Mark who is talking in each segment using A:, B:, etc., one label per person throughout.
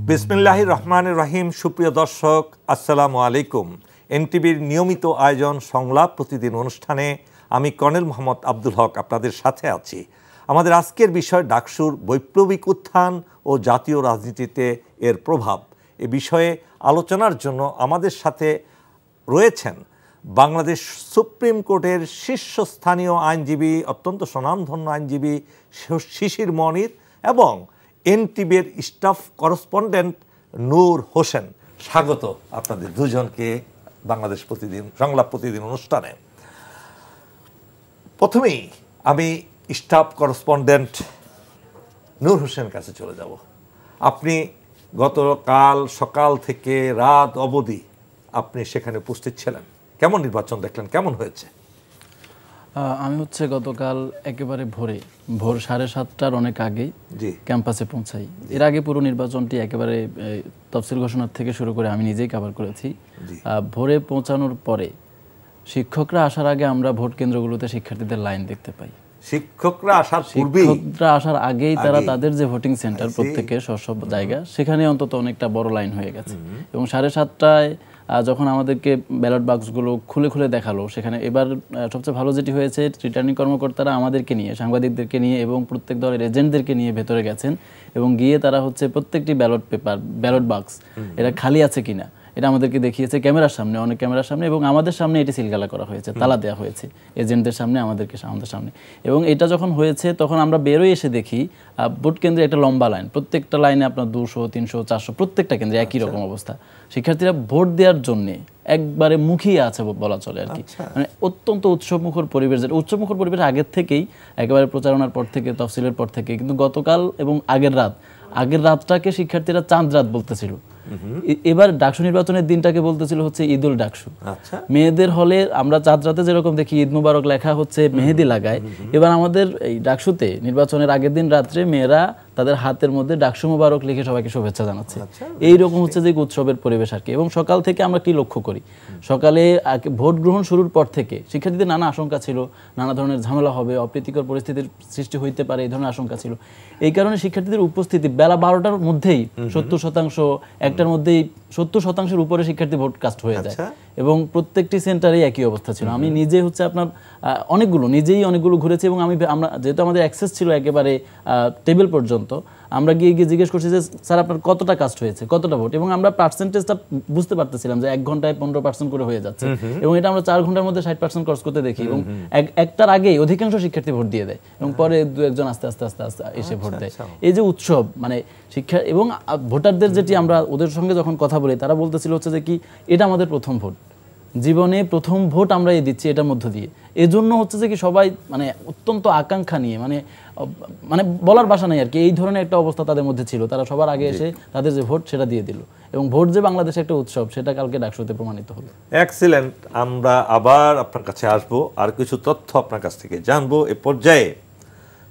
A: বিসমিল্লাহির রহমানির রহিম। সুপ্রিয় দর্শক, আসসালামু আলাইকুম। এনটিভির নিয়মিত আয়োজন সংলাপ প্রতিদিন অনুষ্ঠানে আমি কর্নেল মোহাম্মদ আব্দুল হক আপনাদের সাথে আছি। আমাদের আজকের বিষয় ডাকসুর বৈপ্লবিক উত্থান ও জাতীয় রাজনীতিতে এর প্রভাব। এ বিষয়ে আলোচনার জন্য আমাদের সাথে রয়েছেন বাংলাদেশ সুপ্রিম কোর্টের শীর্ষস্থানীয় আইনজীবী, অত্যন্ত স্বনামধন্য আইনজীবী শিশির মনির এবং এনটিভির স্টাফ করেসপন্ডেন্ট নূর হোসেন। স্বাগত আপনাদের দুজনকে বাংলাদেশ প্রতিদিন সংলাপ প্রতিদিন অনুষ্ঠানে। প্রথমেই আমি স্টাফ করেসপন্ডেন্ট নূর হোসেন কাছে চলে যাব। আপনি গতকাল সকাল থেকে রাত অবধি আপনি সেখানে উপস্থিত ছিলেন। কেমন নির্বাচন দেখলেন, কেমন হয়েছে?
B: আমি গতকাল একেবারে ভোর 7:30টার অনেক আগেই ক্যাম্পাসে পৌঁছাই। এর আগে পুরো নির্বাচনটি একেবারে তফসিল ঘোষণার থেকে শুরু করে আমি নিজেই কভার করেছি। ভোরে পৌঁছানোর পরে শিক্ষকরা আসার আগে আমরা ভোট কেন্দ্রগুলোতে শিক্ষার্থীদের লাইন দেখতে পাই। শিক্ষকরা আসার আগেই তারা তাদের যে ভোটিং সেন্টার প্রত্যেকের সব জায়গা, সেখানে অন্তত অনেকটা বড় লাইন হয়ে গেছে। এবং 7:30টায় যখন আমাদেরকে ব্যালট বাক্সগুলো খুলে খুলে দেখালো, সেখানে এবার সবচেয়ে ভালো যেটি হয়েছে, রিটার্নিং কর্মকর্তারা আমাদেরকে নিয়ে, সাংবাদিকদেরকে নিয়ে এবং প্রত্যেক দলের এজেন্টদেরকে নিয়ে ভেতরে গেছেন এবং গিয়ে তারা প্রত্যেকটি ব্যালট বাক্স এটা খালি আছে কিনা এটা আমাদেরকে দেখিয়েছে ক্যামেরার সামনে, অনেক ক্যামেরার সামনে, এবং আমাদের সামনে এটি সিলগালা করা হয়েছে, তালা দেওয়া হয়েছে এজেন্টদের সামনে, আমাদের সামনে। এবং এটা যখন হয়েছে তখন আমরা বেরোয় এসে দেখি ভোট কেন্দ্রে একটা লম্বা লাইন, প্রত্যেকটা লাইনে আপনার 200, 300, 400 প্রত্যেকটা কেন্দ্রে একই রকম অবস্থা। শিক্ষার্থীরা ভোট দেওয়ার জন্য একবারে মুখিয়ে আছে বলা চলে আর কি। মানে অত্যন্ত উৎসবমুখর পরিবেশ, যেটা উৎসবমুখর পরিবেশ আগের থেকেই, একেবারে প্রচারণার পর থেকে, তফসিলের পর থেকে। কিন্তু গতকাল এবং আগের রাতটাকে শিক্ষার্থীরা চাঁদ রাত বলতেছিল। এবার ডাকসু নির্বাচনের দিনটাকে বলতেছিল ঈদুল ডাকসু। মেয়েদের হলে আমরা চাঁদ রাতে যেরকম দেখি ঈদ মুবারক লেখা মেহেদি লাগায়, এবার আমাদের এই ডাকসুতে নির্বাচনের আগের দিন রাত্রে মেয়েরা তাদের হাতের মধ্যে ডাকসু মুবারক লিখে সবাইকে শুভেচ্ছা জানাচ্ছে। এইরকম যে উৎসবের পরিবেশ আর কি। এবং সকাল থেকে আমরা কি লক্ষ্য করি, সকালে ভোট গ্রহণ শুরুর পর থেকে শিক্ষার্থীদের নানা আশঙ্কা ছিল, নানা ধরনের ঝামেলা হবে, অপ্রীতিকর পরিস্থিতির সৃষ্টি হইতে পারে, এই ধরনের আশঙ্কা ছিল। এই কারণে শিক্ষার্থীদের উপস্থিতি বেলা 12টার মধ্যেই 70%, একটার মধ্যেই 70%-এর উপরে শিক্ষার্থী ভোট কাস্ট হয়ে যায়। এবং প্রত্যেকটি সেন্টারে একই অবস্থা ছিল। আমি নিজে আপনার অনেকগুলো ঘুরেছি এবং আমরা যেহেতু আমাদের অ্যাক্সেস ছিল একেবারে টেবিল পর্যন্ত, আমরা গিয়ে জিজ্ঞেস করছি যে স্যার আপনার কতটা কাস্ট হয়েছে, কতটা ভোট। এবং আমরা পার্সেন্টেজটা বুঝতে পারতেছিলাম যে 1 ঘন্টায় 15% করে হয়ে যাচ্ছে, এবং এটা আমরা 4 ঘন্টার মধ্যে 60% ক্রস করতে দেখি। এবং একটার আগেই অধিকাংশ শিক্ষার্থী ভোট দিয়ে দেয় এবং পরে 2-1 আস্তে আস্তে এসে ভোট দেয়। এই যে উৎসব, মানে শিক্ষা এবং ভোটারদের যেটি আমরা ওদের সঙ্গে যখন কথা বলি, তারা বলতেছিল যে কি এটা আমাদের প্রথম ভোট, জীবনে প্রথম ভোট আমরা দিচ্ছি এটার মধ্য দিয়ে। এজন্য যে কি সবাই মানে অত্যন্ত আকাঙ্ক্ষা নিয়ে, মানে বলার ভাষা নাই আর কি, এই ধরনের একটা অবস্থা তাদের মধ্যে ছিল। তারা সবার আগে এসে তাদের যে ভোট সেটা দিয়ে দিল, এবং ভোট যে বাংলাদেশে একটা উৎসব সেটা কালকে ডাকসুতে প্রমাণিত হলো।
A: এক্সিলেন্ট। আমরা আবার আপনার কাছে আসবো, আর কিছু তথ্য আপনার কাছ থেকে জানবো। এ পর্যায়ে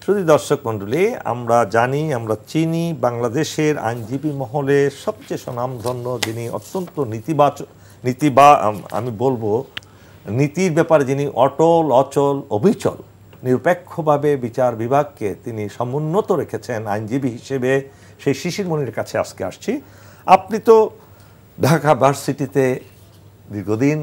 A: শুধু দর্শক মণ্ডলী, আমরা জানি, আমরা চিনি বাংলাদেশের আইনজীবী মহলে সবচেয়ে স্বনামধন্য, যিনি অত্যন্ত আমি বলবো নীতির ব্যাপারে যিনি অটল, অচল, অবিচল, নিরপেক্ষভাবে বিচার বিভাগকে তিনি সমুন্নত রেখেছেন আইনজীবী হিসেবে, সেই শিশির মনির কাছে আজকে আসছি। আপনি তো ঢাকা ভার্সিটিতে দীর্ঘদিন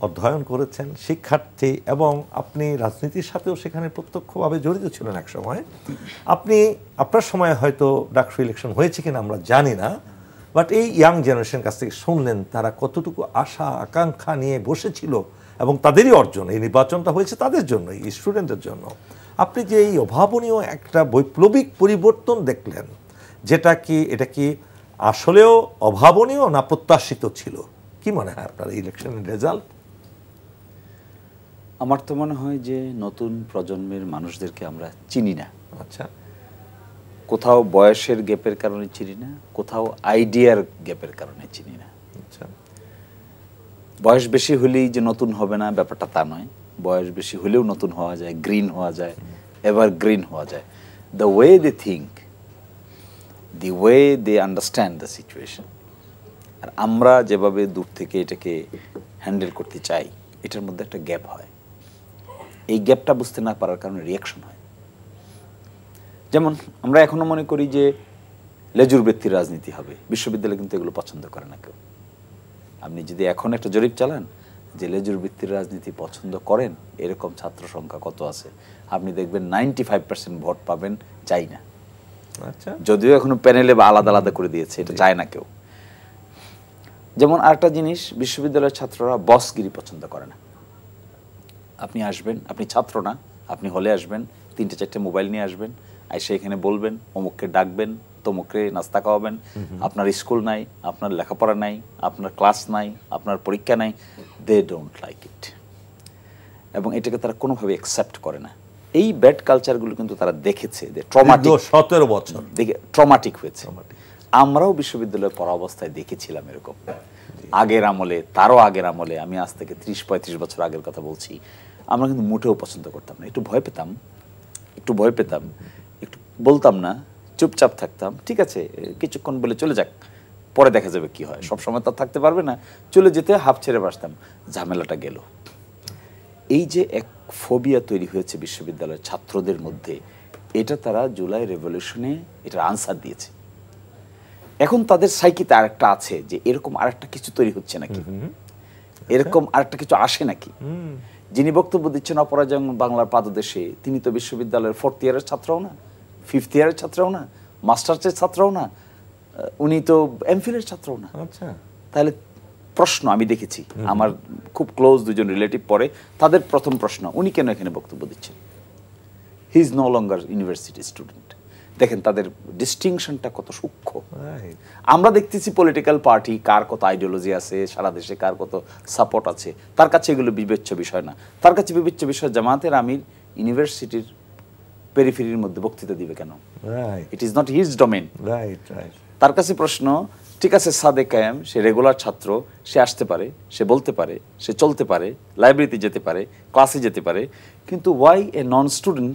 A: অধ্যয়ন করেছেন, শিক্ষার্থী, এবং আপনি রাজনীতির সাথেও সেখানে প্রত্যক্ষভাবে জড়িত ছিলেন এক সময়। আপনার সময় হয়তো ডাকসু ইলেকশন হয়েছে কিনা আমরা জানি না, বাট এই ইয়াং জেনারেশনের কাছ থেকে শুনলেন তারা কতটুকু আশা আকাঙ্ক্ষা নিয়ে বসেছিল, এবং তাদেরই অর্জন, এই নির্বাচনটা হয়েছে তাদের জন্য, এই স্টুডেন্টের জন্য। আপনি যে এই অভাবনীয় একটা বৈপ্লবিক পরিবর্তন দেখলেন, এটা কি আসলেও অভাবনীয় না প্রত্যাশিত ছিল? কি মনে হয় আপনার ইলেকশনের রেজাল্ট?
C: আমার তো মনে হয় যে নতুন প্রজন্মের মানুষদেরকে আমরা চিনি না।
A: আচ্ছা,
C: কোথাও বয়সের গ্যাপের কারণে চিনি না, কোথাও আইডিয়ার গ্যাপের কারণে চিনি না।
A: আচ্ছা,
C: বয়স বেশি হলেই যে নতুন হবে না ব্যাপারটা তা নয়। বয়স বেশি হলেও নতুন হওয়া যায়, গ্রিন হওয়া যায়, এভার গ্রিন হওয়া যায়। The way they think, the way they understand the situation, আর আমরা যেভাবে দূর থেকে এটাকে হ্যান্ডেল করতে চাই, এটার মধ্যে একটা গ্যাপ হয়। এই গ্যাপটা বুঝতে না পারার কারণে রিয়াকশন হয়। যেমন আমরা এখনো মনে করি যে লেজুর বৃত্তির রাজনীতি হবে। বিশ্ববিদ্যালয় কিন্তু এগুলো পছন্দ করে না কেউ। আপনি যদি এখন একটা জরিপ চালান যে লেজুর বৃত্তির রাজনীতি পছন্দ করেন এরকম ছাত্র সংখ্যা কত আছে, আপনি দেখবেন 95% ভোট পাবেন চাই না।
A: আচ্ছা,
C: যদিও এখনো প্যানেলে বা আলাদা আলাদা করে দিয়েছে, এটা চায় না কেউ। যেমন আরেকটা জিনিস, বিশ্ববিদ্যালয়ের ছাত্ররা বসগিরি পছন্দ করে না। আপনি আসবেন, আপনি ছাত্র না, আপনি হলে আসবেন, 3-4টে মোবাইল নিয়ে আসবেন, এসে এখানে বলবেন, অমুককে ডাকবেন, তমুককে নাস্তা খাওয়াবেন, আপনার স্কুল নাই, আপনার লেখাপড়া নাই, আপনার ক্লাস নাই, আপনার পরীক্ষা নাই। দে ডোন্ট লাইক ইট, এবং এটাকে তারা কোনোভাবে অ্যাকসেপ্ট করে না। এই ব্যাড কালচারগুলো কিন্তু তারা দেখেছে, যে ট্রমাটিক,
A: 17 বছর
C: দেখে ট্রমাটিক হয়েছে। আমরাও বিশ্ববিদ্যালয়ে পড়া অবস্থায় দেখেছিলাম এরকম। আগের আমলে, তারও আগের আমলে, আমি আজ থেকে 30-35 বছর আগের কথা বলছি, আমরা কিন্তু মোটেও পছন্দ করতাম না। একটু ভয় পেতাম, একটু বলতাম না, চুপচাপ থাকতাম। ঠিক আছে, কিছুক্ষণ বলে চলে যাক, পরে দেখা যাবে কি হয়, সবসময় তো থাকতে পারবে না, চলে যেতে হাফ ছেড়ে বাসতাম, ঝামেলাটা গেল। এই যে এক ফোবিয়া তৈরি হয়েছে বিশ্ববিদ্যালয়ের ছাত্রদের মধ্যে, এটা তারা জুলাই রেভলিউশনে এটার আনসার দিয়েছে। এখন তাদের সাইকিতে আরেকটা আছে যে এরকম আরেকটা কিছু তৈরি হচ্ছে নাকি, এরকম আরেকটা কিছু আসে নাকি। যিনি বক্তব্য দিচ্ছেন অপরাজয় বাংলার পাদদেশে, তিনি তো বিশ্ববিদ্যালয়ের 4th ইয়ারের ছাত্রও না, 5th ইয়ারের ছাত্রও না, মাস্টার্সের ছাত্রও না, উনি তো এমফিলের ছাত্রও না।
A: আচ্ছা,
C: তাহলে প্রশ্ন আমি দেখেছি, আমার খুব ক্লোজ দুজন রিলেটিভ পড়ে, তাদের প্রথম প্রশ্ন, উনি কেন এখানে বক্তব্য দিচ্ছেন? He is no longer university student. দেখেন তাদের ডিস্টিংশনটা কত সূক্ষ্ম। আমরা দেখতেছি পলিটিক্যাল পার্টি কার কত আইডিওলজি আছে, সারা দেশে কার কত সাপোর্ট আছে, তার কাছে এগুলো বিবেচ্য বিষয় না। তার কাছে বিবেচ্য বিষয় জামাতের আমির ইউনিভার্সিটির পেরিফেরির মধ্যে বক্তৃতা দিবে কেন? It is not his domain. তার কাছে প্রশ্ন, ঠিক আছে সাদেক কায়েম, সে রেগুলার ছাত্র, সে আসতে পারে, সে বলতে পারে, সে চলতে পারে, লাইব্রেরিতে যেতে পারে, ক্লাসে যেতে পারে, কিন্তু ওয়াই এ নন স্টুডেন্ট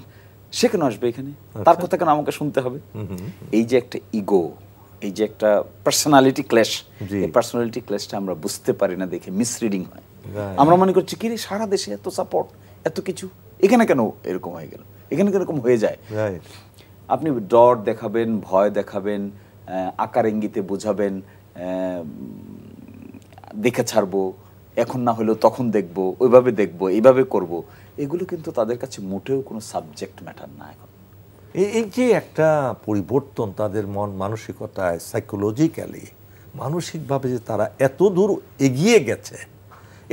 C: সে কেন আসবে এখানে? তার কথা কেন আমাকে শুনতে হবে? এই যে একটা ইগো, এই যে একটা পার্সোনালিটি ক্ল্যাশ, এই পার্সোনালিটি ক্ল্যাশটা আমরা বুঝতে পারি না দেখে মিসরিডিং হয়। আমরা মনে করছি কি রে, সারা দেশে এত সাপোর্ট, এত কিছু, এখানে কেন এরকম হয়ে গেল, এখানে এরকম হয়ে যায়। আপনি ডট দেখাবেন, ভয় দেখাবেন, আকার ইঙ্গিতে বোঝাবেন, দেখে ছাড়বো, এখন না হলেও তখন দেখবো, ওইভাবে দেখবো, এইভাবে করব, এগুলো কিন্তু তাদের কাছে মোটেও কোনো সাবজেক্ট ম্যাটার না। এখন
A: এই যে একটা পরিবর্তন তাদের মন মানসিকতায়, সাইকোলজিক্যালি, মানসিকভাবে যে তারা এত দূর এগিয়ে গেছে,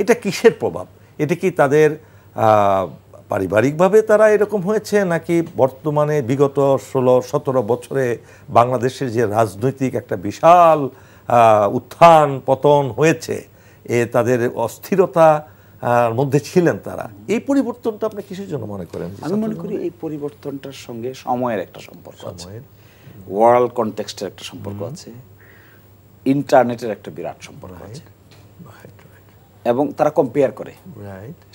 A: এটা কিসের প্রভাব? এটা কি তাদের পারিবারিকভাবে তারা এরকম হয়েছে, নাকি বর্তমানে বিগত 16-17 বছরে বাংলাদেশের যে রাজনৈতিক একটা বিশাল উত্থান পতন হয়েছে, তাদের অস্থিরতা মধ্যে ছিলেন তারা, এই পরিবর্তনটা আপনি কিসের জন্য মনে করেন?
C: আমি মনে করি এই পরিবর্তনটার সঙ্গে সময়ের একটা সম্পর্ক আছে, ওয়ার্ল্ড কনটেক্সটের একটা সম্পর্ক আছে, ইন্টারনেটের একটা বিরাট সম্পর্ক আছে, এবং তারা কম্পেয়ার করে,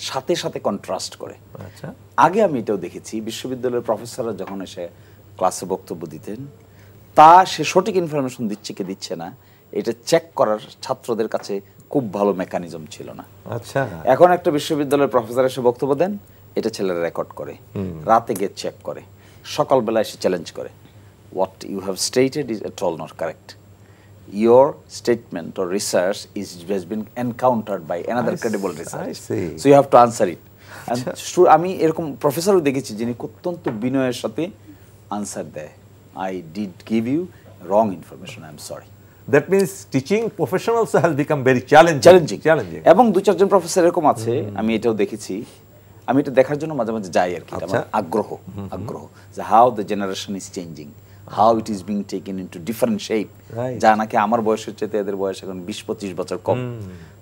C: সাথে সাথে কন্ট্রাস্ট করে। আগে আমি এটাও দেখেছি, বিশ্ববিদ্যালয়ের প্রফেসররা যখন এসে ক্লাসে বক্তব্য দিতেন, সে সঠিক ইনফরমেশন দিচ্ছে কি দিচ্ছে না এটা চেক করার ছাত্রদের কাছে খুব ভালো মেকানিজম ছিল না।
A: আচ্ছা,
C: এখন একটা বিশ্ববিদ্যালয়ের প্রফেসর এসে বক্তব্য দেন, এটা ছেলেরা রেকর্ড করে, রাতে গিয়ে চেক করে, সকালবেলা এসে চ্যালেঞ্জ করে, what you have stated is at all not correct. Your statement or research has been encountered by another credible research. So you have to answer it. আমি এরকম প্রফেসরও দেখেছি যিনি অত্যন্ত বিনয়ের সাথে আনসার দেয়, I did give you wrong information, I am sorry.
A: That means teaching profession also has become very challenging.
C: এবং 2-4 জন professor এরকম আছে, আমি এটাও দেখেছি, আমি এটা দেখার জন্য মাঝে মাঝে যাই আর কি। আমার আগ্রহ যে how the generation is changing, how it is being taken into different shape, যা নাকি আমার বয়সের চেয়ে এদের বয়স এখন 20-25 বছর কম।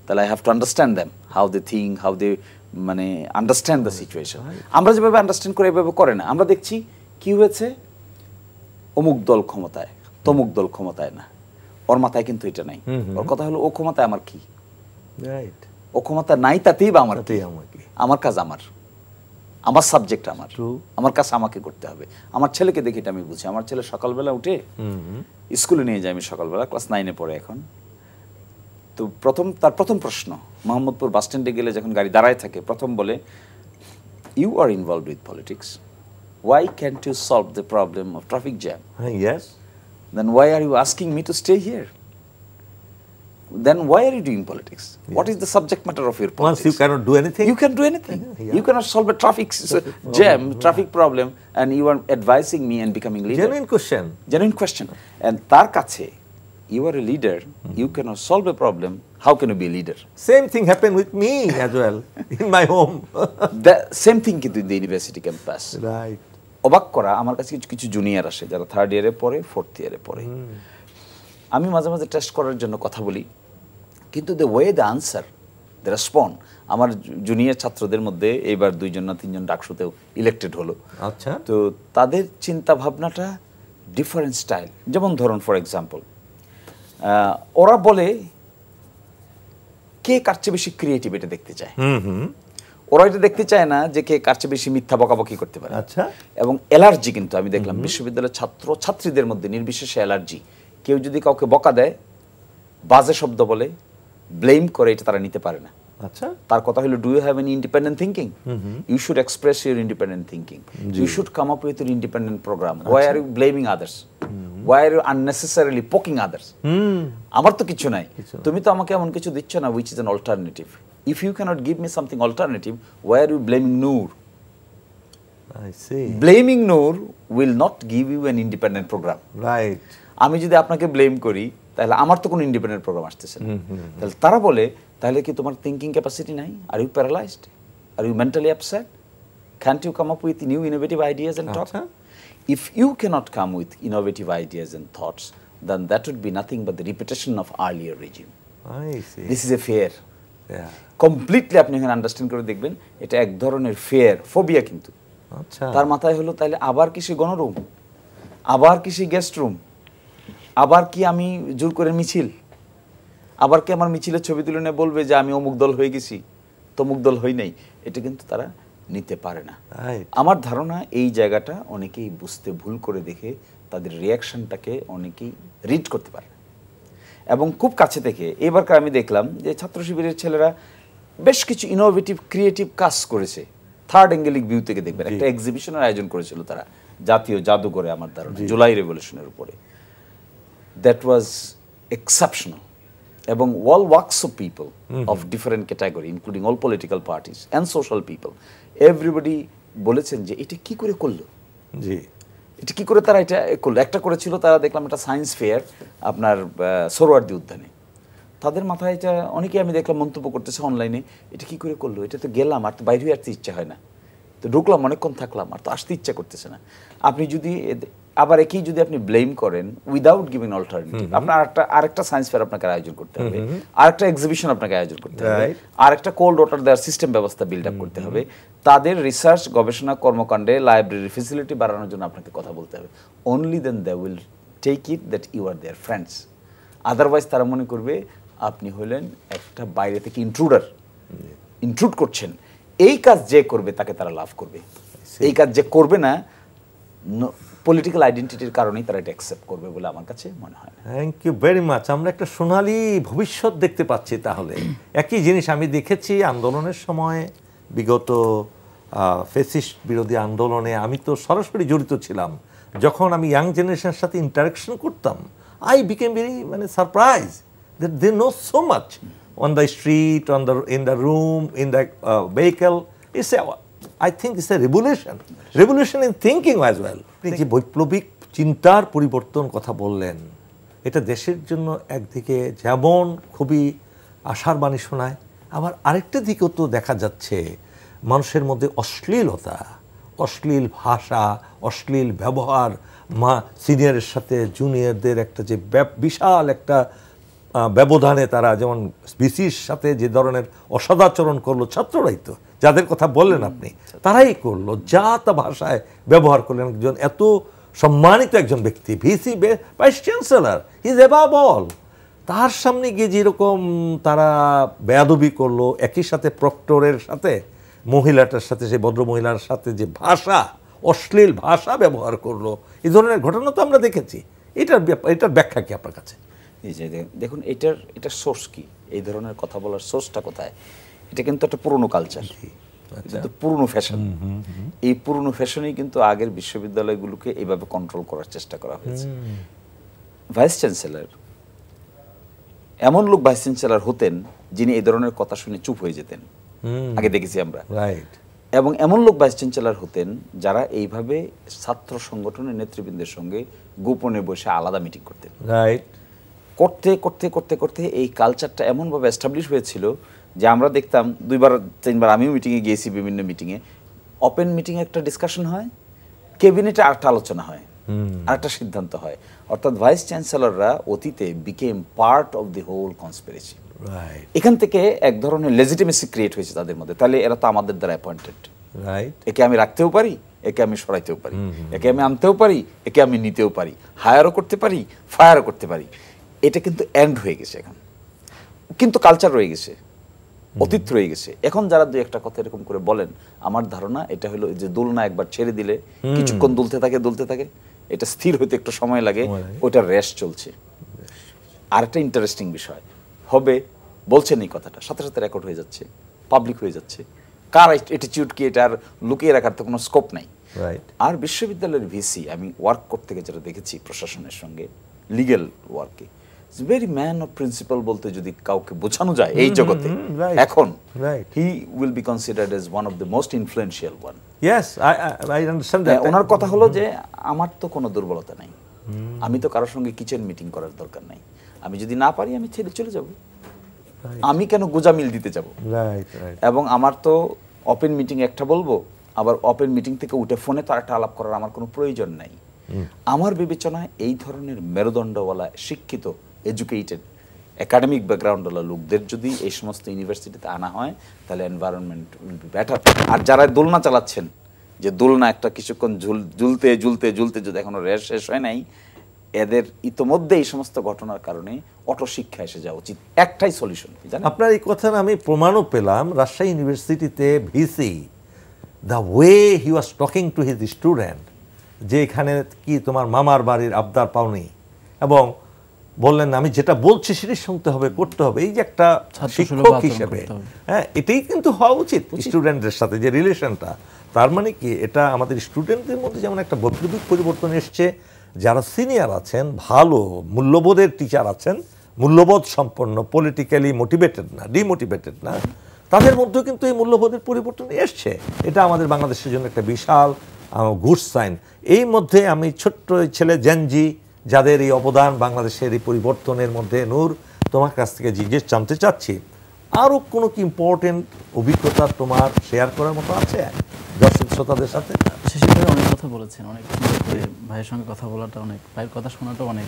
C: তাহলে I have to understand them, how they think, how they মানে আন্ডারস্ট্যান্ড দ্য সিচুয়েশন। আমরা যেভাবে আন্ডারস্ট্যান্ড করে এভাবে করে না। আমরা দেখছি কি হয়েছে, অমুক দল ক্ষমতায়, তমুক দল ক্ষমতায় না, ওর মাথায় কিন্তু এটা নাই। ওর কথা হলো ও ক্ষমতায় আমার কি, ও ক্ষমতা নাই তাতেই বা আমার কি, আমার কাজ আমার সাবজেক্ট আমার কাজ আমাকে করতে হবে। আমার ছেলেকে দেখে এটা আমি বুঝি। আমার ছেলে সকালবেলা উঠে স্কুলে নিয়ে যাই আমি, সকালবেলা ক্লাস 9-এ পড়ে এখন। তো তার প্রথম প্রশ্ন, মোহাম্মদপুর বাস স্ট্যান্ডে গেলে যখন গাড়ি দাঁড়ায় থাকে, প্রথম বলে, you are involved with politics, why can't you solve the problem of traffic jam?
A: Yes.
C: then why are you asking me to stay here? Then why are you doing politics? What is the subject matter of your politics?
A: Once you cannot do anything,
C: you can do anything. You cannot solve a traffic jam, traffic problem, and you are advising me and becoming leader. Genuine question. And tar kache, you are a leader, you cannot solve a problem, how can you be a leader?
A: Same thing happened with me as well in my home.
C: The same thing কিন্তু in the university campus.
A: Right.
C: অবাক করা, আমার কাছে কিছু কিছু junior আসে যারা 3rd ইয়ারে পড়ে, 4th ইয়ারে পড়ে। আমি মাঝে মাঝে টেস্ট করার জন্য কথা বলি, কিন্তু the way they answer, they respond, আমার জুনিয়র ছাত্রদের মধ্যে এবার 2 না 3 জন ডাকসুতেও ইলেক্টেড হলো।
A: আচ্ছা।
C: তো তাদের চিন্তা ভাবনাটা ডিফারেন্ট স্টাইল। যেমন ধরুন ফর এক্সাম্পল, ওরা বলে কে কার চেয়ে বেশি ক্রিয়েটিভ এটা দেখতে চায়। ওরা এটা দেখতে চায় না যে কে কার চেয়ে বেশি মিথ্যা বকাবকি করতে পারে।
A: আচ্ছা।
C: এবং অ্যালার্জি কিন্তু আমি দেখলাম বিশ্ববিদ্যালয়ের ছাত্র ছাত্রীদের মধ্যে নির্বিশেষে অ্যালার্জি। কেউ যদি কাউকে বকা দেয়, বাজে শব্দ বলে, ব্লেম করে, এটা তারা নিতে পারে না।
A: আচ্ছা।
C: তার কথা হলো, do you have any independent thinking? You should express your independent thinking. You should come up with your independent programme. Why are you blaming others? Why are you unnecessarily poking others? আমার তো কিছু নাই, তুমি তো আমাকে এমন কিছু দিচ্ছ না which is an alternative. If you can't give me something alternative, why are you blaming Noor?
A: I see.
C: Blaming Noor will not give you an independent program.
A: Right.
C: আমি যদি আপনাকে ব্লেম করি তাহলে আমার তো কোনো ইন্ডিপেন্ডেন্ট প্রোগ্রাম আসতেছে না। তাহলে তারা বলে, তাহলে কি তোমার থিঙ্কিং ক্যাপাসিটি নাই? Are you paralysed? Are you mentally upset? Can't you come up with new innovative ideas and thoughts? If you can't come with innovative ideas and thoughts, then that would be nothing but the repetition of earlier regime.
A: I see.
C: This is a fear.
A: Yeah.
C: Completely আপনি এখানে understand করে দেখবেন, এটা এক ধরনের fear, phobia. কিন্তু
A: আচ্ছা।
C: তার মাথায় হলো, তাহলে আবার কি সে গণরুম, আবার কি সে গেস্ট রুম, আবার কি আমি জোর করে মিছিল, আবার কি আমার মিছিলের ছবি তুলে নিয়ে বলবে যে আমি অমুক দল হয়ে গেছি, তমুক দল হই নাই। এটা কিন্তু তারা নিতে পারে না। আমার ধারণা এই জায়গাটা অনেকেই বুঝতে ভুল করে দেখে তাদের রিয়াকশনটাকে অনেকেই রিড করতে পারে। এবং খুব কাছে থেকে এবারকার আমি দেখলাম যে ছাত্র শিবিরের ছেলেরা বেশ কিছু ইনোভেটিভ ক্রিয়েটিভ কাজ করেছে। 3rd অ্যাঙ্গেলিক ভিউ থেকে দেখবেন একটা এক্সিবিশনের আয়োজন করেছিল তারা জাতীয় জাদুঘরে, আমার ধারণা জুলাই রেভলিউশনের উপরে। That was exceptional. এবং all walks of people of different category, including all political parties and social people, everybody বলেছেন যে এটা কি করে করলো,
A: জি
C: এটা কি করে তারা এটা করলো। একটা করেছিল তারা, দেখলাম একটা সায়েন্স ফেয়ার আপনার সোহরাওয়ার্দী উদ্যানে। তাদের মাথায় এটা অনেকে আমি দেখলাম মন্তব্য করতেছে অনলাইনে, এটা কি করে করলো, এটা তো গেলাম আর তো বাইরে আসতে ইচ্ছা হয় না, তো ঢুকলাম অনেকক্ষণ থাকলাম আর তো আসতে ইচ্ছা করতেছে না। আপনি যদি আবার একই যদি আপনি ব্লেম করেন উইদাউট গিভিং অল্টারনেটিভ, আপনার আরেকটা সায়েন্স ফেয়ার আপনাকে আয়োজন করতে হবে, আরেকটা এক্সিবিশন আপনাকে আয়োজন করতে হবে, আরেকটা কোল্ড ওয়াটার দেওয়ার সিস্টেম ব্যবস্থা বিল্ড আপ করতে হবে, তাদের রিসার্চ গবেষণা কর্মকাণ্ডে লাইব্রেরি ফেসিলিটি বাড়ানোর জন্য আপনাকে কথা বলতে হবে। Only then they will take it that you are their friends. Otherwise তারা মনে করবে আপনি হলেন একটা বাইরে থেকে ইন্ট্রুড করছেন। এই কাজ যে করবে তাকে তারা লাভ করবে, এই কাজ যে করবে না পলিটিক্যাল আইডেন্টিটির কারণেই তারা এটা অ্যাকসেপ্ট করবে বলে আমার কাছে মনে হয়।
A: Thank you very much. আমরা একটা সোনালী ভবিষ্যৎ দেখতে পাচ্ছি। তাহলে একই জিনিস আমি দেখেছি আন্দোলনের সময়, বিগত ফেসিস্ট বিরোধী আন্দোলনে আমি তো সরাসরি জড়িত ছিলাম। যখন আমি ইয়াং জেনারেশনের সাথে ইন্টারাকশন করতাম, I became very surprise that they know so much on the street, in the room, in the vehicle. I think it's a revolution in thinking as well. যে বৈপ্লবিক চিন্তার পরিবর্তন কথা বললেন, এটা দেশের জন্য একদিকে যেমন খুবই আশার বাণী শোনায়, আবার আরেকটা দিকেও তো দেখা যাচ্ছে মানুষের মধ্যে অশ্লীলতা, অশ্লীল ভাষা, অশ্লীল ব্যবহার, সিনিয়রের সাথে জুনিয়রদের একটা যে বিশাল একটা ব্যবধানে তারা যেমন বিসির সাথে যে ধরনের অসদাচরণ করলো, ছাত্ররাই তো যাদের কথা বললেন আপনি, তারাই করলো, যা তা ভাষায় ব্যবহার করলেন। একজন এত সম্মানিত একজন ব্যক্তি, VC vice chancellor, is above all, তার সামনে গিয়ে যেরকম তারা বেয়াদবি করলো, একই সাথে প্রক্টরের সাথে মহিলাটার সাথে, সেই ভদ্র মহিলার সাথে যে ভাষা, অশ্লীল ভাষা ব্যবহার করলো, এই ধরনের ঘটনা তো আমরা দেখেছি। এটার ব্যাখ্যা কি আপনার কাছে?
C: এই যে দেখুন, এটার সোর্স কি, এই ধরনের কথা বলার সোর্সটা কোথায়? এটা কিন্তু একটা পুরনো কালচার, কিন্তু পুরনো ফ্যাশন। এই পুরনো ফ্যাশনেই কিন্তু আগের বিশ্ববিদ্যালয়গুলোকে এইভাবে কন্ট্রোল করার চেষ্টা করা হয়েছে। ভাইস চ্যান্সেলর এমন লোক ভাইস চ্যান্সেলর হতেন যিনি এই ধরনের কথা শুনে চুপ হয়ে যেতেন, আগে দেখেছি আমরা।
A: রাইট।
C: এবং এমন লোক ভাইস চ্যান্সেলর হতেন যারা এইভাবে ছাত্র সংগঠনের নেতৃবৃন্দের সঙ্গে গোপনে বসে আলাদা মিটিং করতেন।
A: রাইট।
C: করতে করতে করতে করতে এই কালচারটা এমনভাবে এস্টাবলিশ হয়েছিল যে আমরা দেখতাম 2-3বার আমিও মিটিংয়ে গিয়েছি, বিভিন্ন মিটিংয়ে ওপেন মিটিংয়ে একটা ডিসকাশন হয়, ক্যাবিনেটে আরেকটা আলোচনা হয়, আরেকটা সিদ্ধান্ত হয়। অর্থাৎ ভাইস চ্যান্সেলররা অতীতে became part of the whole conspiracy. এখান থেকে এক ধরনের লেজিটিমেসি ক্রিয়েট হয়েছে তাদের মধ্যে, তাহলে এরা তো আমাদের দ্বারা অ্যাপয়েন্টেড, একে আমি রাখতেও পারি, একে আমি সরাইতেও পারি, একে আমি আনতেও পারি, একে আমি নিতেও পারি, হায়ারও করতে পারি, ফায়ারও করতে পারি। এটা কিন্তু এন্ড হয়ে গেছে এখন, কিন্তু কালচার রয়ে গেছে, অতীত রয়ে গেছে। এখন যারা দুই একটা কথা এরকম করে বলেন, আমার ধারণা এটা হলো যে দোলনা একবার ছেড়ে দিলে কিছুক্ষণ দুলতে থাকে, এটা স্থির হইতে একটু সময় লাগে, ওইটা রেশ চলছে। আর একটা ইন্টারেস্টিং বিষয় হবে, বলছেন এই কথাটা, সাথে সাথে রেকর্ড হয়ে যাচ্ছে, পাবলিক হয়ে যাচ্ছে। কার অ্যাটিটিউড কি, এটা আর লুকিয়ে রাখার তো কোনো স্কোপ নাই। আর বিশ্ববিদ্যালয়ের ভিসি আমি ওয়ার্ক করতে গিয়ে যেটা দেখেছি প্রশাসনের সঙ্গে, লিগ্যাল ওয়ার্কে, ভেরি ম্যান অফ প্রিন্সিপাল বলতে যদি কাউকে বোঝানো যায় এই জগতে এখন, he will be considered as one of the most influential one.
A: Yes, I understand that.
C: ওনার কথা হলো যে আমার তো কোনো দুর্বলতা নাই, আমি তো কারোর সঙ্গে কিচেন মিটিং করার দরকার নাই, আমি যদি না পারি আমি ছেড়ে চলে যাব, আমি কেন গোজামিল দিতে যাব। এবং আমার তো ওপেন মিটিং একটা বলবো, আবার ওপেন মিটিং থেকে উঠে ফোনে তো আরেকটা আলাপ করার আমার কোনো প্রয়োজন নাই। আমার বিবেচনায় এই ধরনের মেরুদণ্ডওয়ালা, শিক্ষিত, এডুকেটেড, একাডেমিক ব্যাকগ্রাউন্ডওয়ালা লোকদের যদি এই সমস্ত ইউনিভার্সিটিতে আনা হয়, তাহলে এনভায়রনমেন্ট উইল বি বেটার। আর যারা দোলনা চালাচ্ছেন, যে দোলনা একটা কিছুক্ষণ ঝুলতে ঝুলতে ঝুলতে যদি এখনো রেশ শেষ হয় নাই, এদের ইতোমধ্যে এই সমস্ত ঘটনার কারণে অটো শিক্ষা এসে যাওয়া উচিত। একটাই সলিউশন।
A: আপনার এই কথার আমি প্রমাণও পেলাম রাজশাহী ইউনিভার্সিটিতে VC, the way he was talking to his student, যে এখানে কি তোমার মামার বাড়ির আবদার পাওনি, এবং বললেন আমি যেটা বলছি সেটা শুনতে হবে, করতে হবে। এই যে একটা শিক্ষক হিসেবে, হ্যাঁ, এটাই কিন্তু হওয়া উচিত স্টুডেন্টদের সাথে যে রিলেশনটা। তার মানে কি, এটা আমাদের স্টুডেন্টদের মধ্যে যেমন একটা বৈপ্লবিক পরিবর্তন এসছে, যারা সিনিয়র আছেন, ভালো মূল্যবোধের টিচার আছেন, মূল্যবোধ সম্পন্ন, পলিটিক্যালি মোটিভেটেড না, ডিমোটিভেটেড না, তাদের মধ্যেও কিন্তু এই মূল্যবোধের পরিবর্তন এসছে। এটা আমাদের বাংলাদেশের জন্য একটা বিশাল গুড সাইন। এই মধ্যে আমি ছোট্ট ছেলে জেনজি, যাদের এই অবদান বাংলাদেশের এই পরিবর্তনের মধ্যে, নূর, তোমার কাছ থেকে জিজ্ঞেস জানতে চাচ্ছি, আরও কোনো কি ইম্পর্টেন্ট অভিজ্ঞতা তোমার শেয়ার করার মতো আছে দর্শক শ্রোতাদের সাথে?
B: শেষে অনেক কথা বলেছেন, অনেক ভাইয়ের সঙ্গে কথা বলাটা, অনেক ভাইয়ের কথা শোনাটা অনেক।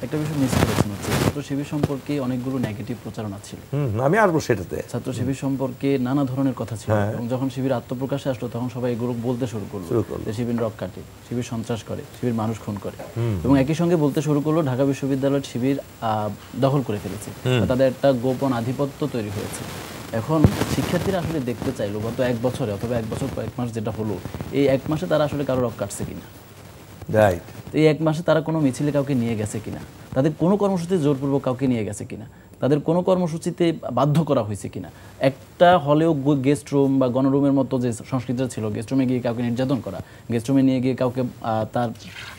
B: একটা বিষয় মিস করেছেন, হচ্ছে ছাত্র শিবির সম্পর্কে অনেকগুলো নেগেটিভ প্রচারণা ছিল।
A: আমি আসবো সেটাতে।
B: ছাত্র শিবির সম্পর্কে নানা ধরনের কথা ছিল, এবং যখন শিবির আত্মপ্রকাশে আসলো তখন সবাই এগুলো বলতে শুরু করলো যে শিবির রক কাটে, শিবির সন্ত্রাস করে, শিবির মানুষ খুন করে, এবং একই সঙ্গে বলতে শুরু করলো ঢাকা বিশ্ববিদ্যালয়ের শিবির দখল করে ফেলেছে, তাদের একটা গোপন আধিপত্য তৈরি হয়েছে। এখন শিক্ষার্থীরা আসলে দেখতে চাইলো গত এক বছরে অথবা এক বছর কয়েক মাস যেটা হলো, এই এক মাসে তারা আসলে কারো রক কাটছে কিনা, এই এক মাসে তারা কোনো মিছিলে কাউকে নিয়ে গেছে কিনা, তাদের কোনো কর্মসূচিতে জোরপূর্বক কাউকে নিয়ে গেছে কিনা, তাদের কোনো কর্মসূচিতে বাধ্য করা হয়েছে কিনা। একটা হলেও গেস্ট রুম বা গণরুমের মতো যে সংস্কৃতিটা ছিল, গেস্ট রুমে গিয়ে কাউকে নির্যাতন করা, গেস্ট রুমে নিয়ে গিয়ে কাউকে তার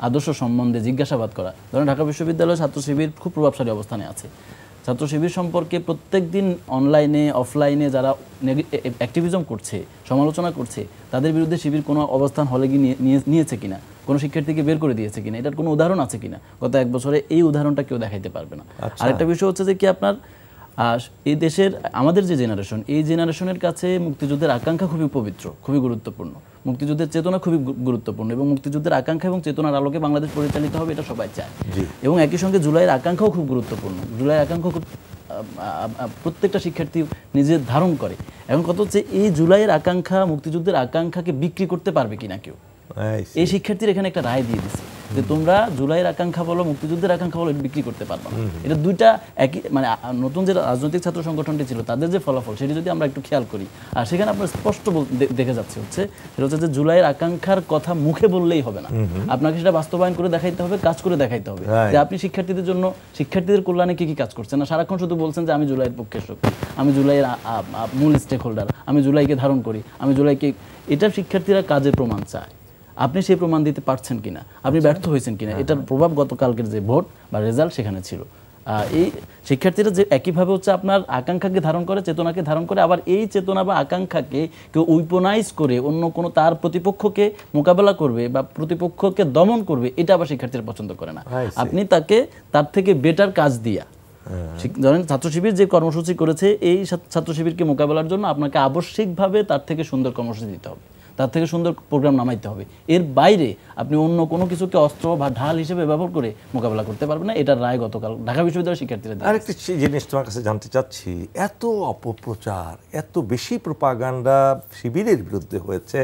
B: আদর্শ সম্বন্ধে জিজ্ঞাসাবাদ করা। ধরেন ঢাকা বিশ্ববিদ্যালয়ের ছাত্র শিবির খুব প্রভাবশালী অবস্থানে আছে। ছাত্র শিবির সম্পর্কে প্রত্যেক দিন অনলাইনে অফলাইনে যারা অ্যাক্টিভিজম করছে, সমালোচনা করছে, তাদের বিরুদ্ধে শিবির কোনো অবস্থান হলে গিয়ে নিয়েছে কিনা, কোনো শিক্ষার্থীকে বের করে দিয়েছে কিনা, এটার কোনো উদাহরণ আছে কিনা গত এক বছরে, এই উদাহরণটা কেউ দেখাইতে পারবে না। আরেকটা বিষয় হচ্ছে যে কি, আপনার এই দেশের আমাদের যে জেনারেশন, এই জেনারেশনের কাছে মুক্তিযুদ্ধের আকাঙ্ক্ষা খুবই পবিত্র, খুবই গুরুত্বপূর্ণ, মুক্তিযুদ্ধের চেতনা খুবই গুরুত্বপূর্ণ, এবং মুক্তিযুদ্ধের আকাঙ্ক্ষা এবং চেতনার আলোকে বাংলাদেশ পরিচালিত হবে, এটা সবাই চায়। এবং একই সঙ্গে জুলাইয়ের আকাঙ্ক্ষাও খুব গুরুত্বপূর্ণ, জুলাইয়ের আকাঙ্ক্ষা খুব প্রত্যেকটা শিক্ষার্থী নিজে ধারণ করে। এখন কত হচ্ছে, এই জুলাইয়ের আকাঙ্ক্ষা, মুক্তিযুদ্ধের আকাঙ্ক্ষাকে বিক্রি করতে পারবে কিনা কেউ, এই শিক্ষার্থীরা এখানে একটা রায় দিয়ে দিচ্ছে যে তোমরা জুলাইয়ের আকাঙ্ক্ষা বলো, মুক্তিযুদ্ধের আকাঙ্ক্ষা বলো, এটা বিক্রি করতে পারবো না। এটা দুইটা একই, মানে নতুন যে রাজনৈতিক ছাত্র সংগঠনটি ছিল তাদের যে ফলাফল, সেটি যদি আমরা একটু খেয়াল করি, আর সেখানে আপনার স্পষ্ট দেখে যাচ্ছে হচ্ছে সেটা হচ্ছে যে জুলাইয়ের আকাঙ্ক্ষার কথা মুখে বললেই হবে না, আপনাকে সেটা বাস্তবায়ন করে দেখাইতে হবে, কাজ করে দেখাইতে হবে যে আপনি শিক্ষার্থীদের জন্য, শিক্ষার্থীদের কল্যাণে কি কি কাজ করছেন। না সারাক্ষণ শুধু বলছেন যে আমি জুলাইয়ের পক্ষের শক্তি, আমি জুলাইয়ের মূল স্টেক হোল্ডার, আমি জুলাইকে ধারণ করি, আমি জুলাইকে, এটা শিক্ষার্থীরা কাজের প্রমাণ চায়। আপনি সেই প্রমাণ দিতে পারছেন কিনা, আপনি ব্যর্থ হয়েছেন কিনা, এটার প্রভাব গতকালকের যে ভোট বা রেজাল্ট সেখানে ছিল। এই শিক্ষার্থীরা যে একইভাবে হচ্ছে আপনার আকাঙ্ক্ষাকে ধারণ করে, চেতনাকে ধারণ করে, আবার এই চেতনা বা আকাঙ্ক্ষাকে কেউ উইপনাইজ করে অন্য কোনো তার প্রতিপক্ষকে মোকাবেলা করবে বা প্রতিপক্ষকে দমন করবে, এটা আবার শিক্ষার্থীরা পছন্দ করে না। আপনি তাকে তার থেকে বেটার কাজ দিয়া, ধরেন ছাত্র শিবির যে কর্মসূচি করেছে, এই ছাত্র শিবিরকে মোকাবেলার জন্য আপনাকে আবশ্যিকভাবে তার থেকে সুন্দর কর্মসূচি দিতে হবে, তার থেকে সুন্দর প্রোগ্রাম নামাইতে হবে। এর বাইরে আপনি অন্য কোনো কিছুকে অস্ত্র বা ঢাল হিসেবে ব্যবহার করে মোকাবেলা করতে পারবেন না। এটার রায় গতকাল ঢাকা বিশ্ববিদ্যালয়ের শিক্ষার্থীরা।
A: আরেকটি জিনিস তোমার কাছে জানতে চাচ্ছি, এত অপপ্রচার, এত বেশি প্রোপাগান্ডা শিবিরের বিরুদ্ধে হয়েছে,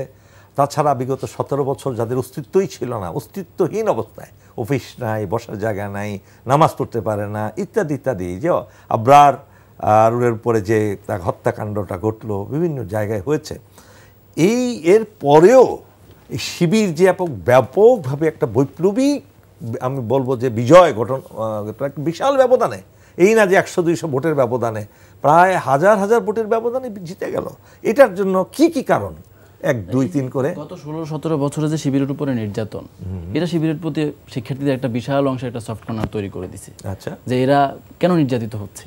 A: তাছাড়া বিগত 17 বছর যাদের অস্তিত্বই ছিল না, অস্তিত্বহীন অবস্থায়, অফিস নাই, বসার জায়গা নাই, নামাজ পড়তে পারে না, ইত্যাদি ইত্যাদি, যে আবরার রুলের উপরে যে হত্যাকাণ্ডটা ঘটলো বিভিন্ন জায়গায় হয়েছে, এর পরেও এই শিবির যে ব্যাপকভাবে একটা বৈপ্লবিক, আমি বলবো যে বিজয় একটা বিশাল ব্যবধানে, এই না যে 100-200 ভোটের ব্যবধানে, প্রায় হাজার হাজার ভোটের ব্যবধানে জিতে গেল, এটার জন্য কি কি কারণ? 1, 2, 3 করে
B: গত 16-17 বছরে যে শিবিরের উপরে নির্যাতন, এটা শিবিরের প্রতি শিক্ষার্থীদের একটা বিশাল অংশে একটা সফট কর্নার তৈরি করে দিছে।
A: আচ্ছা,
B: যে এরা কেন নির্যাতিত হচ্ছে,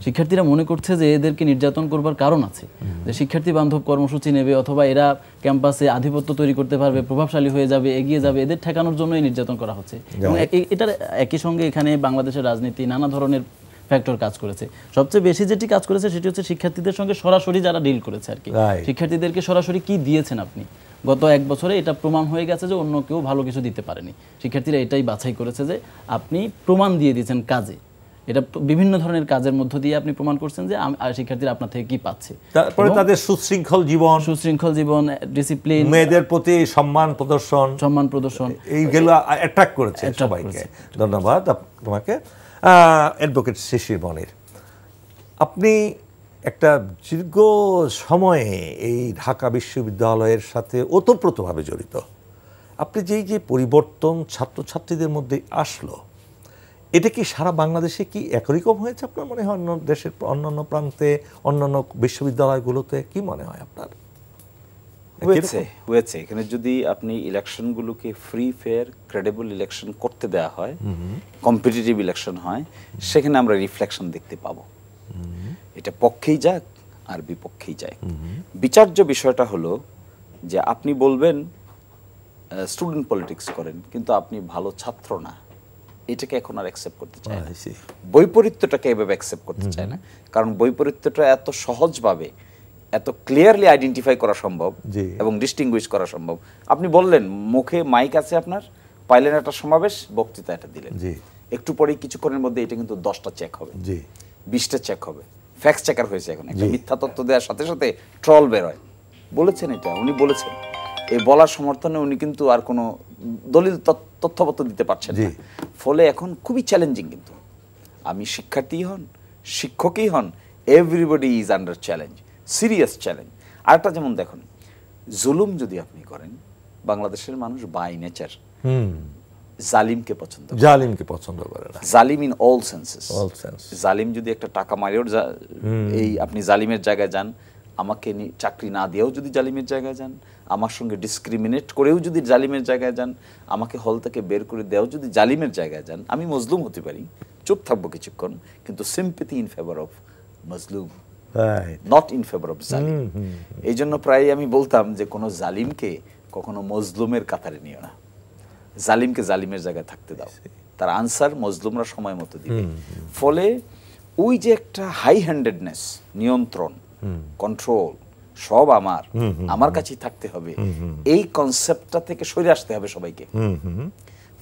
B: শিক্ষার্থীরা মনে করছে যে এদেরকে নির্যাতন করবার কারণ আছে, যে শিক্ষার্থী বান্ধব কর্মসূচি নেবে অথবা এরা ক্যাম্পাসে আধিপত্য তৈরি করতে পারবে, প্রভাবশালী হয়ে যাবে, এগিয়ে যাবে, এদের ঠেকানোর জন্যই নির্যাতন করা হচ্ছে। এবং এটার একই সঙ্গে এখানে বাংলাদেশের রাজনীতি নানা ধরনের ফ্যাক্টর কাজ করেছে। সবচেয়ে বেশি যেটি কাজ করেছে সেটি হচ্ছে শিক্ষার্থীদের সঙ্গে সরাসরি যারা ডিল করেছে আর কি। শিক্ষার্থীদেরকে সরাসরি কি দিয়েছেন আপনি, গত 1 বছরে এটা প্রমাণ হয়ে গেছে যে অন্য কেউ ভালো কিছু দিতে পারেনি। শিক্ষার্থীরা এটাই বাছাই করেছে যে আপনি প্রমাণ দিয়ে দিয়েছেন কাজে, এটা বিভিন্ন ধরনের কাজের মধ্য দিয়ে আপনি প্রমাণ করছেন যে শিক্ষার্থীরা আপনার থেকে কি পাচ্ছে।
A: তারপরে তাদের সুশৃঙ্খল জীবন, ডিসিপ্লিন, মেয়েদের প্রতি সম্মান প্রদর্শন এইগুলো অ্যাট্রাক্ট করেছে সবাইকে। ধন্যবাদ তোমাকে অ্যাডভোকেট শিশির মনির। আপনি একটা দীর্ঘ সময়ে এই ঢাকা বিশ্ববিদ্যালয়ের সাথে ওতপ্রোতভাবে জড়িত। আপনি যে পরিবর্তন ছাত্রছাত্রীদের মধ্যে আসলো, এটা কি সারা বাংলাদেশে কি একই রকম হয়েছে আপনার মনে হয়? অন্য দেশের অন্যান্য প্রান্তে, অন্যান্য বিশ্ববিদ্যালয়গুলোতে কি মনে হয় আপনার?
C: হয়েছে। এখানে যদি আপনি ইলেকশনগুলোকে ফ্রি ফেয়ার ক্রেডিবল ইলেকশন করতে দেওয়া হয়, কম্পিটিটিভ ইলেকশন হয়, সেখানে আমরা রিফ্লেকশন দেখতে পাবো। এটা পক্ষেই যাক আর বিপক্ষেই যায়। বিচার্য বিষয়টা হলো যে আপনি বলবেন স্টুডেন্ট পলিটিক্স করেন, কিন্তু আপনি ভালো ছাত্র না, এটাকে এখন আর অ্যাকসেপ্ট করতে চায় না। বৈপরীত্যটাকে এভাবে অ্যাকসেপ্ট করতে চায় না, কারণ বৈপরীত্যটা এত সহজভাবে, এত ক্লিয়ারলি আইডেন্টিফাই করা সম্ভব এবং ডিস্টিংগুইশ করা সম্ভব। আপনি বললেন, মুখে মাইক আছে আপনার, পাইলেন একটা সমাবেশ, বক্তৃতা এটা দিলেন, একটু পরেই কিছুক্ষণের মধ্যে এটা কিন্তু 10টা চেক হবে, 20টা চেক হবে। ফ্যাক্ট চেকার হয়েছে এখন, একটা মিথ্যা তথ্য দেওয়ার সাথে সাথে ট্রল বের হয়। বলেছেন এটা, উনি বলেছেন, এই বলার সমর্থনে উনি কিন্তু আর কোনো দলিল তথ্যপত্র দিতে পারছেন না। ফলে এখন খুবই চ্যালেঞ্জিং। কিন্তু আমি শিক্ষার্থী হন, শিক্ষকই হন, everybody is under challenge, serious challenge. আরেকটা যেমন দেখুন, জুলুম যদি আপনি করেন, বাংলাদেশের মানুষ বাই নেচার জালিমকে পছন্দ করে না। জালিম ইন অল সেন্সেস। জালিম যদি একটা টাকা মারিও, এই আপনি জালিমের জায়গায় যান, আমাকে চাকরি না দিয়েও যদি জালিমের জায়গায় যান, আমার সঙ্গে ডিসক্রিমিনেট করেও যদি জালিমের জায়গায় যান, আমাকে হল থেকে বের করে দেওয়াও যদি জালিমের জায়গায় যান, আমি মজলুম হতে পারি, চুপ থাকবো কিছুক্ষণ, কিন্তু সিম্পেথি ইন ফেভার অফ মজলুম, নট ইন ফেভার অফ জালিম। এই জন্য প্রায় আমি বলতাম যে কোনো জালিমকে কখনো মজলুমের কাতারে নিও না, জালিমকে জালিমের জায়গায় থাকতে দাও, তার আনসার মজলুমরা সময় মতো দিবে। ফলে ওই যে একটা হাই হ্যান্ডেডনেস, নিয়ন্ত্রণ, কন্ট্রোল, সব আমার কাছেই থাকতে হবে, এই কনসেপ্টটা থেকে সরে আসতে হবে সবাইকে।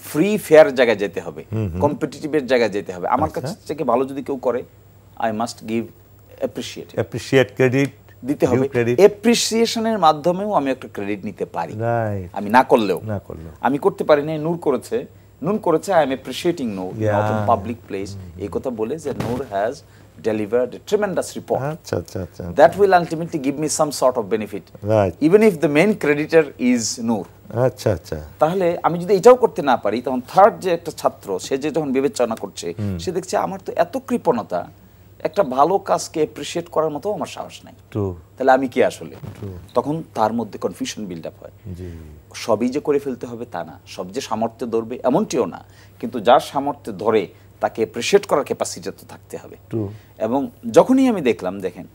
C: ফ্রি ফেয়ার জায়গায় যেতে হবে, কম্পিটিটিভের জায়গায় যেতে হবে। আমার কাছ থেকে ভালো যদি কেউ করে, I must give appreciate, credit দিতে হবে। অ্যাপ্রিসিয়েশনের মাধ্যমেও আমি একটা ক্রেডিট নিতে পারি, আমি না করলেও। আমি করতে পারি না, নূর করেছে, I am appreciating Noor not in public place, এই কথা বলে যে Noor has delivered a tremendous report. That will ultimately give me some sort of benefit, even if the main creditor is Noor. তাহলে আমি যদি এটাও করতে না পারি, তখন থার্ড যে একটা ছাত্র, সে যে যখন বিবেচনা করছে, সে দেখছে আমার তো এত কৃপণতা, একটা ভালো কাজকে অ্যাপ্রিসিয়েট করার মতো আমার সাহস নাই, তাহলে আমি কি আসলে? তখন তার মধ্যে কনফিউশন বিল্ড আপ হয়। সবই যে করে ফেলতে হবে তা না, সব যে সামর্থ্য ধরবে এমনটিও না, কিন্তু যার সামর্থ্য ধরে তাকে অ্যাপ্রিসিয়েট করার ক্যাপাসিটি তো থাকতে হবে। এবং যখনই আমি দেখলাম, দেখেন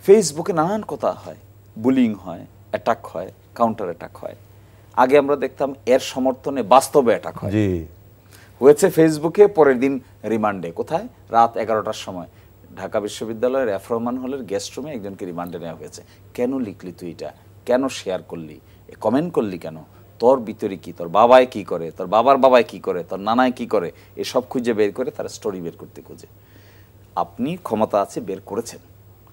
C: ফেসবুকে নানান কথা হয়, বুলিং হয়, অ্যাটাক হয়, কাউন্টার অ্যাটাক হয়। আগে আমরা দেখতাম এর সমর্থনে বাস্তবে অ্যাটাক হয়, হয়েছে ফেসবুকে, পরের দিন রিমান্ডে। কোথায়? রাত 11টার সময় ঢাকা বিশ্ববিদ্যালয়ের এফ রহমান হলের গেস্ট রুমে একজনকে রিমান্ডে নেওয়া হয়েছে। কেন লিখলি তুই এটা? কেন শেয়ার করলি? কমেন্ট করলি কেন? তোর ভিতরে কি? তোর বাবায় কি করে? তোর বাবার বাবায় কি করে? তোর নানায় কি করে? এসব খুঁজে বের করে তারা স্টোরি বের করতে খুঁজে। আপনি ক্ষমতা আছে, বের করেছেন,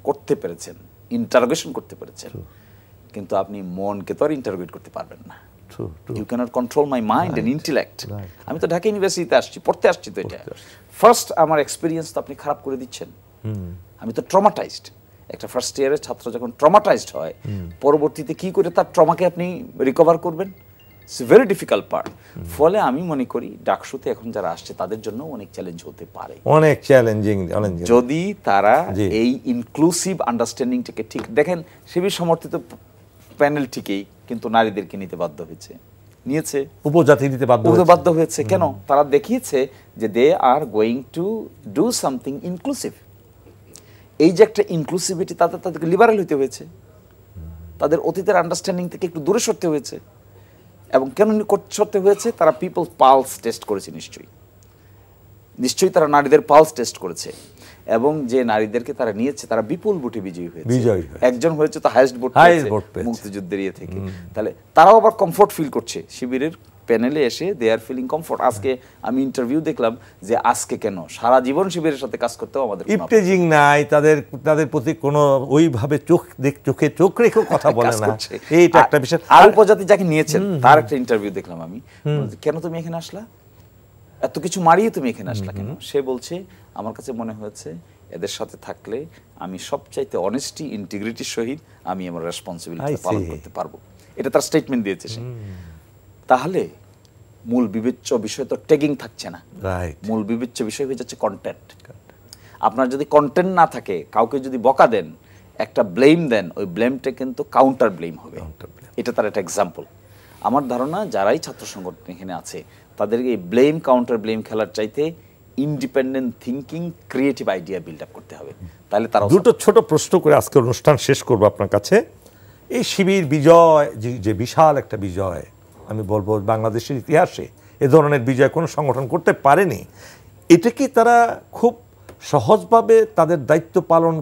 C: করতে পেরেছেন, ইন্টারোগেশন করতে পেরেছেন, কিন্তু আপনি মনকে তো আর ইন্টারোগেট করতে পারবেন না। You cannot control my mind and intellect. আমি তো ঢাকা ইউনিভার্সিটিতে আসছি, পড়তে আসছি, তো এটা ফার্স্ট আমার এক্সপিরিয়েন্স তো আপনি খারাপ করে দিচ্ছেন। আমি তো ট্রমাটাইজড। একটা ফার্স্ট ইয়ারের ছাত্র যখন ট্রমাটাইজড হয়, পরবর্তীতে কি করে তার ট্রমাকে আপনি রিকভার করবেন? It's very difficult part. ফলে আমি মনে করি ডাকসুতে এখন যারা আসছে তাদের জন্য অনেক চ্যালেঞ্জ হতে পারে,
A: অনেক চ্যালেঞ্জিং,
C: যদি তারা এই ইনক্লুসিভ আন্ডারস্ট্যান্ডিংটাকে ঠিক দেখেন। শিবির সমর্থিত প্যানেল ঠিকই, কিন্তু নারীদেরকে নিতে বাধ্য হয়েছে, নিয়েছে,
A: উপজাতি নিতে বাধ্য
C: হয়েছে। কেন? তারা দেখিয়েছে যে they are going to do something inclusive. এই যে একটা ইনক্লুসিভিটি, তাদেরকে লিবারেল হইতে হয়েছে, তাদের অতীতের আন্ডারস্ট্যান্ডিং থেকে একটু দূরে সরতে হয়েছে। এবং কেন সরতে হয়েছে? তারা পিপল পালস টেস্ট করেছে, নিশ্চয়ই তারা নারীদের পালস টেস্ট করেছে, এবং যে নারীদেরকে তারা নিয়েছে তারা বিপুল ভোটে বিজয়ী হয়েছে। একজন হয়েছে তো হাইয়েস্ট ভোট মুক্তিযুদ্ধের ইয়ে থেকে। তাহলে তারাও আবার কমফোর্ট ফিল করছে শিবিরের প্যানেলে এসে, দে আর ফিলিং কমফোর্ট। আজকে আমি ইন্টারভিউ দেখলাম যে আজকে কেন সারা জীবন শিবিরের সাথে কাজ করতেও আমাদের
A: ইপটেজিং নাই, তাদের প্রতি কোনো ওইভাবে চোখে চোখ রেখেও কথা বলে না। এইটা একটা বিষয়।
C: আর উপজাতি যাকে নিয়েছেন তার একটা ইন্টারভিউ দেখলাম আমি, কেন তুমি এখানে আসলা, এত কিছু মারিয়ে তুমি এখানে আসলা কেন? সে বলছে আমার কাছে মনে হয়েছে এদের সাথে থাকলে আমি সবচাইতে অনেস্টি, ইন্টিগ্রিটির সহিত আমি আমার রেসপন্সিবিলিটি পালন করতে পারবো। এটা তার স্টেটমেন্ট দিয়েছে সে। তাহলে মূল বিবেচ্য বিষয় তো ট্যাগিং থাকছে না, মূল বিবেচ্য বিষয় হয়ে যাচ্ছে কন্টেন্ট। আপনার যদি কন্টেন্ট না থাকে, কাউকে যদি বকা দেন, একটা ব্লেম দেন, ওই ব্লেমটা কিন্তু কাউন্টার ব্লেম হবে। এটা তার একটা এক্সাম্পল। আমার ধারণা যারাই ছাত্র সংগঠন এখানে আছে তাদেরকে এই ব্লেম কাউন্টার ব্লেম খেলার চাইতে independent thinking, creative idea build up করতে হবে। তাহলে তারা
A: দুটো ছোট প্রশ্ন করে আজকের অনুষ্ঠান শেষ করবো আপনার কাছে। এই শিবির বিজয় যে বিশাল একটা বিজয়, আমি বলবো বাংলাদেশের ইতিহাসে এ ধরনের বিজয় কোনো সংগঠন করতে পারেনি। এটা কি তারা খুব সহজভাবে তাদের দায়িত্ব পালন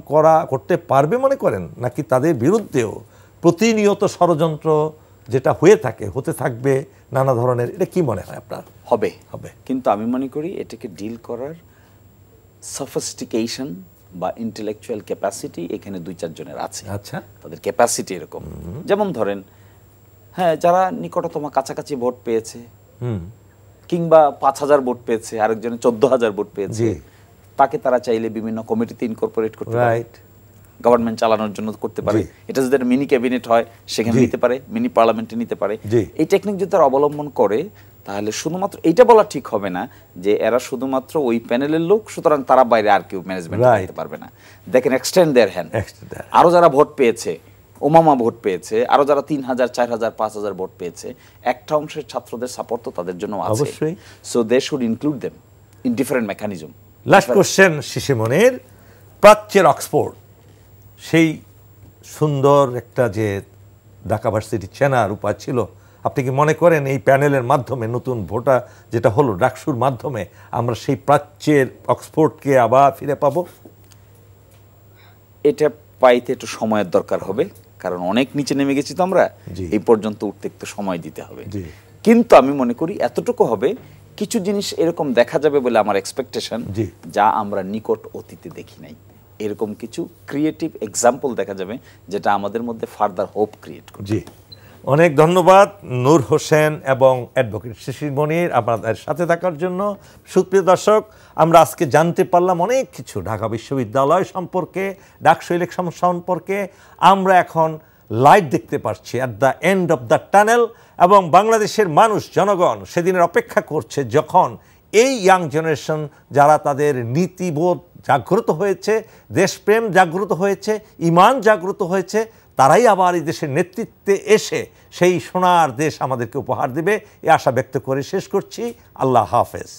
A: করতে পারবে মনে করেন, নাকি তাদের বিরুদ্ধেও প্রতিনিয়ত ষড়যন্ত্র যেটা হয়ে থাকে, হতে থাকবে নানা ধরনের? এটা কি মনে হয় আপনার?
C: হবে, কিন্তু আমি মনে করি এটাকে ডিল করার সফিস্টিকেশন বা ইন্টেলেকচুয়াল ক্যাপাসিটি এখানে 2-4 জনের আছে।
A: আচ্ছা,
C: তাদের ক্যাপাসিটি এরকম। যেমন ধরেন, হ্যাঁ, যারা নিকটতম কাছাকাছি ভোট পেয়েছে, কিংবা 5000 ভোট পেয়েছে, আরেকজনে 14000 ভোট পেয়েছে, তাকে তারা চাইলে বিভিন্ন কমিটিতে ইনকর্পোরেট করতে পারে, গভর্নমেন্ট চালানোর জন্য করতে পারে। এটা যদি মিনি ক্যাবিনেট হয় সেখানে নিতে পারে, মিনি পার্লামেন্টে নিতে পারে। এই টেকনিক যদি তারা অবলম্বন করে, তাহলে শুধুমাত্র এইটা বলা ঠিক হবে না যে এরা শুধুমাত্র ওই প্যানেলের লোক, সুতরাং তারা বাইরে আর কেউ ম্যানেজমেন্ট করতে পারবে না। দেখেন, এক্সটেন্ড দেয়ার হ্যান্ড। আরো যারা ভোট পেয়েছে, ওমামা ভোট পেয়েছে, আরো যারা 3000, 4000, 5000 ভোট পেয়েছে, একটা অংশের ছাত্রদের সাপোর্ট তো তাদের জন্য আছে। So they should include them in different mechanism.
A: Last question শিশিমনির, প্রাচ্যের অক্সফোর্ড, সেই সুন্দর একটা যে ঢাকা ভার্সিটি চেনার উপায় ছিল, আপনি কি মনে করেন এই প্যানেলের মাধ্যমে, নতুন ভোটা যেটা হলো ডাকসুর মাধ্যমে, আমরা সেই প্রাচ্যের অক্সফোর্ডকে আবার ফিরে পাবো?
C: এটা পাইতে একটু সময়ের দরকার হবে, কারণ অনেক নিচে নেমে গেছি তো আমরা, এই পর্যন্ত উঠতে একটু সময় দিতে হবে। কিন্তু আমি মনে করি এতটুকু হবে, কিছু জিনিস এরকম দেখা যাবে বলে আমার এক্সপেকটেশন, যা আমরা নিকট অতীতে দেখি নাই। এরকম কিছু ক্রিয়েটিভ এক্সাম্পল দেখা যাবে যেটা আমাদের মধ্যে ফার্দার হোপ ক্রিয়েট করবে।
A: অনেক ধন্যবাদ নূর হোসেন এবং অ্যাডভোকেট শিশির মনির আপনাদের সাথে থাকার জন্য। সুপ্রিয় দর্শক, আমরা আজকে জানতে পারলাম অনেক কিছু ঢাকা বিশ্ববিদ্যালয় সম্পর্কে, ডাকসু ইলেকশন সম্পর্কে। আমরা এখন লাইট দেখতে পাচ্ছি at the end of the tunnel, এবং বাংলাদেশের মানুষ, জনগণ সেদিনের অপেক্ষা করছে যখন এই ইয়াং জেনারেশন যারা তাদের নীতিবোধ জাগ্রত হয়েছে, দেশপ্রেম জাগ্রত হয়েছে, ঈমান জাগ্রত হয়েছে, তারাই আবার এই দেশের নেতৃত্বে এসে সেই সোনার দেশ আমাদেরকে উপহার দেবে, এ আশা ব্যক্ত করে শেষ করছি। আল্লাহ হাফেজ।